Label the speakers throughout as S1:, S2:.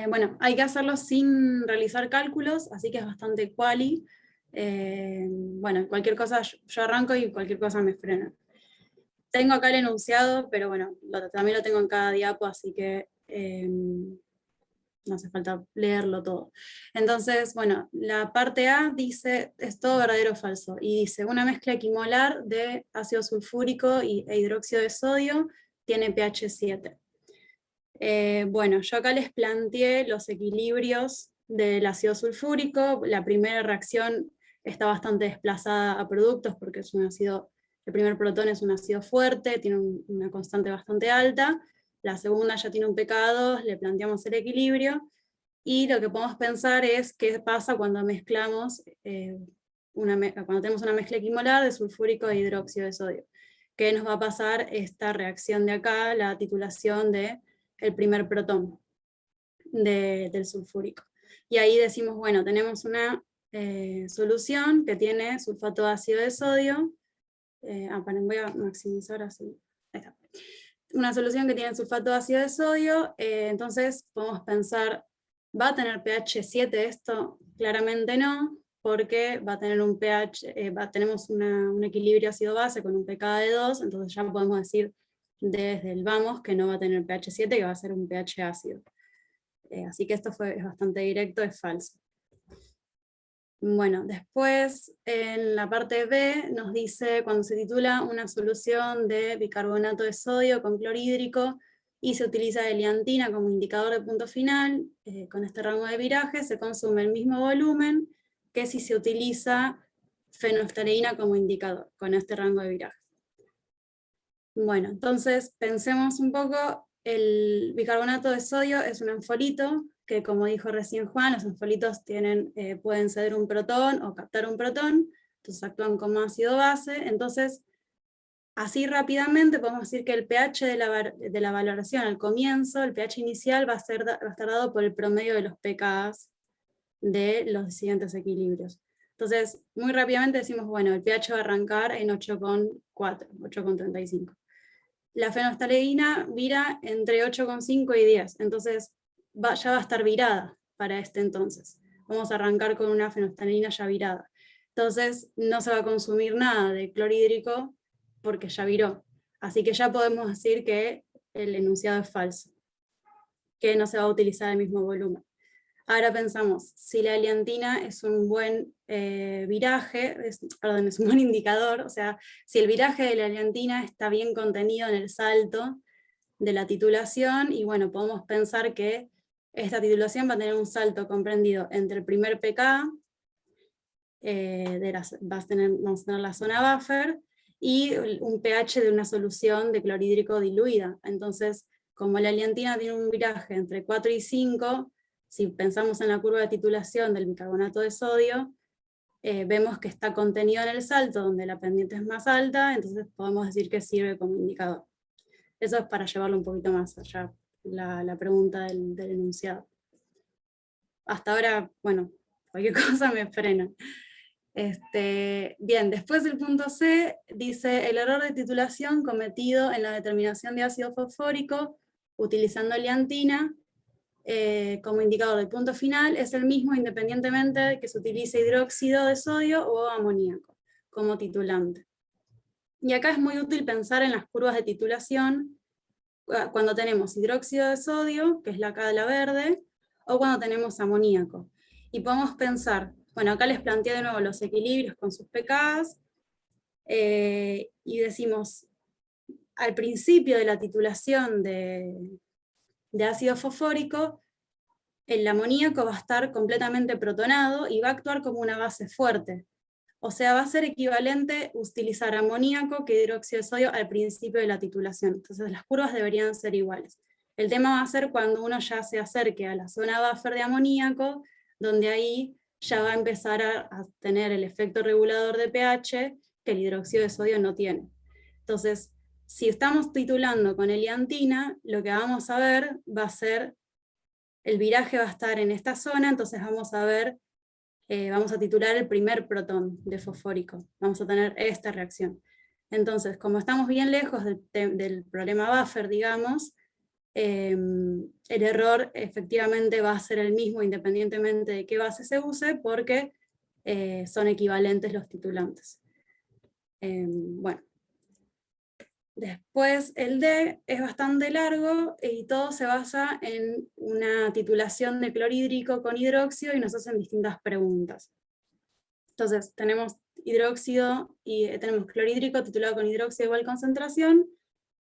S1: Bueno, hay que hacerlo sin realizar cálculos, así que es bastante quali. Bueno, cualquier cosa yo arranco y cualquier cosa me frena. Tengo acá el enunciado, pero bueno, también lo tengo en cada diapo, así que no hace falta leerlo todo. Entonces, bueno, la parte A dice, es todo verdadero o falso, y dice, una mezcla equimolar de ácido sulfúrico e hidróxido de sodio tiene pH 7. Bueno, yo acá les planteé los equilibrios del ácido sulfúrico. La primera reacción está bastante desplazada a productos porque es un ácido, el primer protón es un ácido fuerte, tiene una constante bastante alta. La segunda ya tiene un pK 2, le planteamos el equilibrio. Y lo que podemos pensar es qué pasa cuando mezclamos, cuando tenemos una mezcla equimolar de sulfúrico e hidróxido de sodio. ¿Qué nos va a pasar esta reacción de acá, la titulación de el primer protón del sulfúrico? Y ahí decimos, bueno, tenemos una solución que tiene sulfato ácido de sodio. Voy a maximizar así. Ahí está. Una solución que tiene sulfato ácido de sodio, entonces podemos pensar, ¿va a tener pH 7 esto? Claramente no, porque va a tener un pH, tenemos un equilibrio ácido-base con un pK de 2, entonces ya podemos decir desde el vamos que no va a tener pH 7, que va a ser un pH ácido. Así que esto es bastante directo, es falso. Bueno, después en la parte B nos dice cuando se titula una solución de bicarbonato de sodio con clorhídrico y se utiliza eliantina como indicador de punto final, con este rango de viraje se consume el mismo volumen que si se utiliza fenolftaleína como indicador, con este rango de viraje. Bueno, entonces pensemos un poco, el bicarbonato de sodio es un anfolito, que como dijo recién Juan, los anfolitos pueden ceder un protón o captar un protón, entonces actúan como ácido base, entonces así rápidamente podemos decir que el pH de la valoración al comienzo, el pH inicial va a estar dado por el promedio de los pKs de los siguientes equilibrios. Entonces, muy rápidamente decimos, bueno, el pH va a arrancar en 8,4, 8,35. La fenolftaleína vira entre 8,5 y 10, entonces ya va a estar virada para este entonces. Vamos a arrancar con una fenolftaleína ya virada. Entonces no se va a consumir nada de clorhídrico porque ya viró. Así que ya podemos decir que el enunciado es falso, que no se va a utilizar el mismo volumen. Ahora pensamos, si la eliantina es un buen viraje, es un buen indicador, o sea, si el viraje de la eliantina está bien contenido en el salto de la titulación, y bueno, podemos pensar que esta titulación va a tener un salto comprendido entre el primer pK, vamos a tener la zona buffer, y un pH de una solución de clorhídrico diluida. Entonces, como la eliantina tiene un viraje entre 4 y 5, si pensamos en la curva de titulación del bicarbonato de sodio, vemos que está contenido en el salto donde la pendiente es más alta, entonces podemos decir que sirve como indicador. Eso es para llevarlo un poquito más allá, la pregunta del enunciado. Hasta ahora, bueno, cualquier cosa me frena. Bien, después del punto C dice el error de titulación cometido en la determinación de ácido fosfórico utilizando liantina como indicador del punto final es el mismo independientemente de que se utilice hidróxido de sodio o amoníaco como titulante. Y acá es muy útil pensar en las curvas de titulación cuando tenemos hidróxido de sodio, que es la acá de la verde, o cuando tenemos amoníaco. Y podemos pensar, bueno, acá les planteé de nuevo los equilibrios con sus pKs, y decimos, al principio de la titulación de ácido fosfórico, el amoníaco va a estar completamente protonado y va a actuar como una base fuerte. O sea, va a ser equivalente utilizar amoníaco que hidróxido de sodio al principio de la titulación. Entonces las curvas deberían ser iguales. El tema va a ser cuando uno ya se acerque a la zona buffer de amoníaco, donde ahí ya va a empezar a tener el efecto regulador de pH que el hidróxido de sodio no tiene. Entonces, si estamos titulando con eliantina, lo que vamos a ver va a ser, el viraje va a estar en esta zona, entonces vamos a ver, vamos a titular el primer protón de fosfórico, vamos a tener esta reacción. Entonces, como estamos bien lejos del problema buffer, digamos, el error efectivamente va a ser el mismo independientemente de qué base se use, porque son equivalentes los titulantes. Bueno. Después el D es bastante largo y todo se basa en una titulación de clorhídrico con hidróxido y nos hacen distintas preguntas. Entonces tenemos hidróxido y tenemos clorhídrico titulado con hidróxido igual concentración,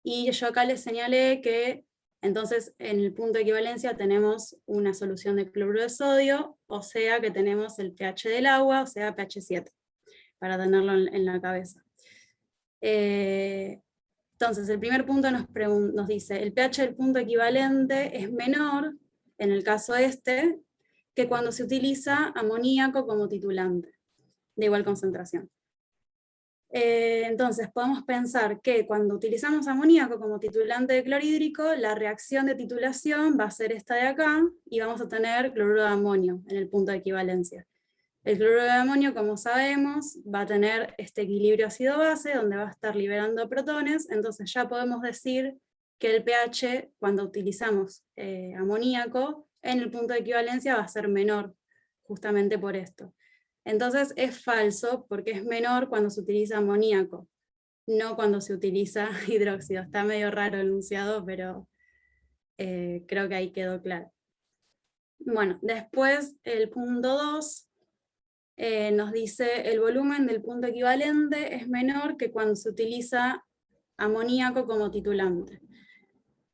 S1: y yo acá les señalé que entonces en el punto de equivalencia tenemos una solución de cloruro de sodio, o sea que tenemos el pH del agua, o sea pH 7, para tenerlo en la cabeza. Entonces, el primer punto nos dice, el pH del punto equivalente es menor, en el caso este, que cuando se utiliza amoníaco como titulante, de igual concentración. Entonces, podemos pensar que cuando utilizamos amoníaco como titulante de clorhídrico, la reacción de titulación va a ser esta de acá, y vamos a tener cloruro de amonio en el punto de equivalencia. El cloruro de amonio, como sabemos, va a tener este equilibrio ácido-base, donde va a estar liberando protones, entonces ya podemos decir que el pH, cuando utilizamos amoníaco, en el punto de equivalencia va a ser menor, justamente por esto. Entonces es falso, porque es menor cuando se utiliza amoníaco, no cuando se utiliza hidróxido. Está medio raro el enunciado, pero creo que ahí quedó claro. Bueno, después el punto 2, nos dice el volumen del punto equivalente es menor que cuando se utiliza amoníaco como titulante.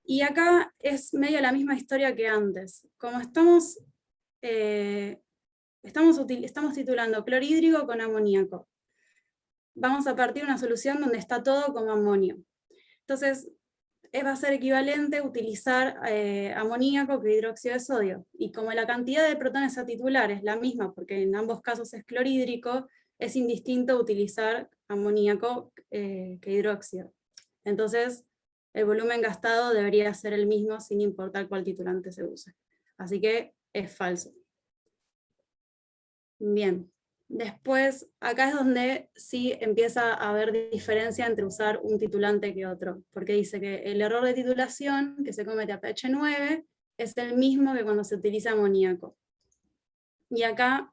S1: Y acá es medio la misma historia que antes. Como estamos titulando clorhídrico con amoníaco, vamos a partir de una solución donde está todo como amonio. Entonces, va a ser equivalente utilizar amoníaco que hidróxido de sodio. Y como la cantidad de protones a titular es la misma, porque en ambos casos es clorhídrico, es indistinto utilizar amoníaco que hidróxido. Entonces, el volumen gastado debería ser el mismo sin importar cuál titulante se use. Así que es falso. Bien. Después, acá es donde sí empieza a haber diferencia entre usar un titulante que otro, porque dice que el error de titulación que se comete a pH 9 es el mismo que cuando se utiliza amoníaco. Y acá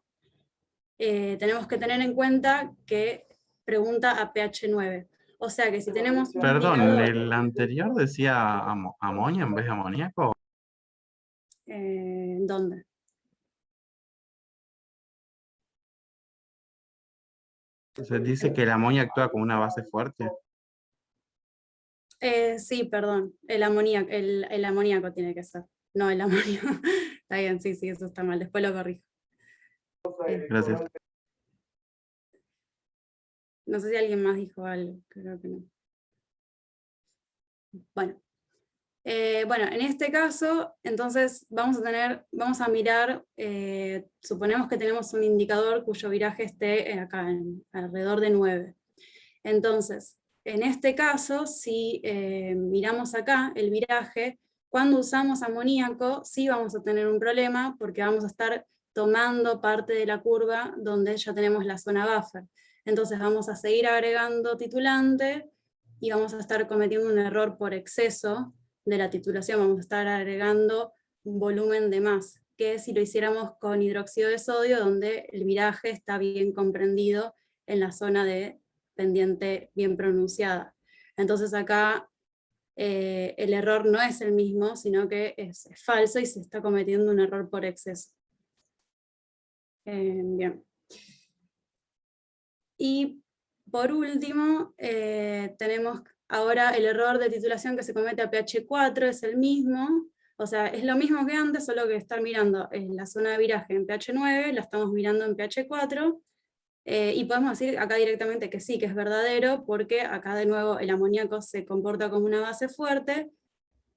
S1: tenemos que tener en cuenta que pregunta a pH 9. O sea que si tenemos un
S2: Perdón,
S1: indicador,
S2: ¿el anterior decía amonio en vez de amoníaco?
S1: ¿dónde?
S2: Se dice que el amonio actúa como una base fuerte.
S1: Sí, perdón, el amoníaco tiene que ser, no el amonio. Está bien, sí, eso está mal, después lo corrijo.
S2: Gracias.
S1: No sé si alguien más dijo algo, creo que no. Bueno, en este caso, entonces vamos a mirar, suponemos que tenemos un indicador cuyo viraje esté acá, alrededor de 9. Entonces, en este caso, si miramos acá el viraje, cuando usamos amoníaco, sí vamos a tener un problema, porque vamos a estar tomando parte de la curva donde ya tenemos la zona buffer. Entonces vamos a seguir agregando titulante y vamos a estar cometiendo un error por exceso de la titulación, vamos a estar agregando un volumen de más, que si lo hiciéramos con hidróxido de sodio, donde el viraje está bien comprendido en la zona de pendiente bien pronunciada. Entonces acá el error no es el mismo, sino que es falso y se está cometiendo un error por exceso. Bien. Y por último, tenemos ahora el error de titulación que se comete a pH 4, es el mismo, o sea, es lo mismo que antes, solo que estar mirando en la zona de viraje en pH 9, la estamos mirando en pH 4, y podemos decir acá directamente que sí, que es verdadero, porque acá de nuevo el amoníaco se comporta como una base fuerte,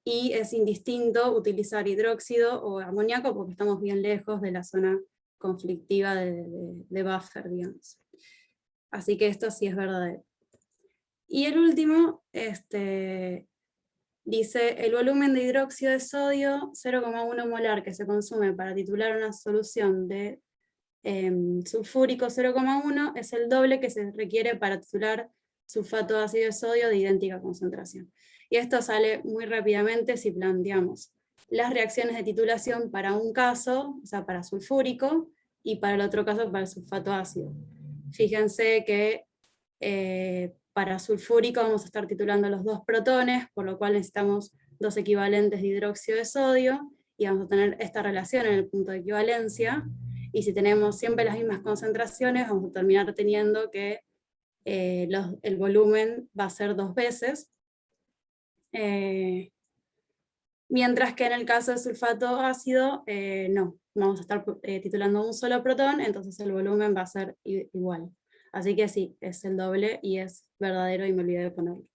S1: y es indistinto utilizar hidróxido o amoníaco porque estamos bien lejos de la zona conflictiva de buffer, digamos. Así que esto sí es verdadero. Y el último, dice, el volumen de hidróxido de sodio 0,1 molar que se consume para titular una solución de sulfúrico 0,1 es el doble que se requiere para titular sulfato de ácido de sodio de idéntica concentración. Y esto sale muy rápidamente si planteamos las reacciones de titulación para un caso, o sea, para sulfúrico, y para el otro caso para el sulfato ácido. Fíjense que para sulfúrico vamos a estar titulando los 2 protones, por lo cual necesitamos 2 equivalentes de hidróxido de sodio, y vamos a tener esta relación en el punto de equivalencia, y si tenemos siempre las mismas concentraciones, vamos a terminar teniendo que el volumen va a ser 2 veces, mientras que en el caso de sulfato ácido, no, vamos a estar titulando un solo protón, entonces el volumen va a ser igual. Así que sí, es el doble y es verdadero y me olvidé de ponerlo.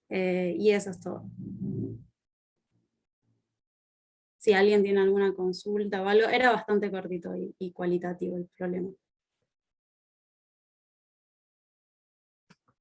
S1: Y eso es todo. Si alguien tiene alguna consulta o algo, era bastante cortito y cualitativo el problema.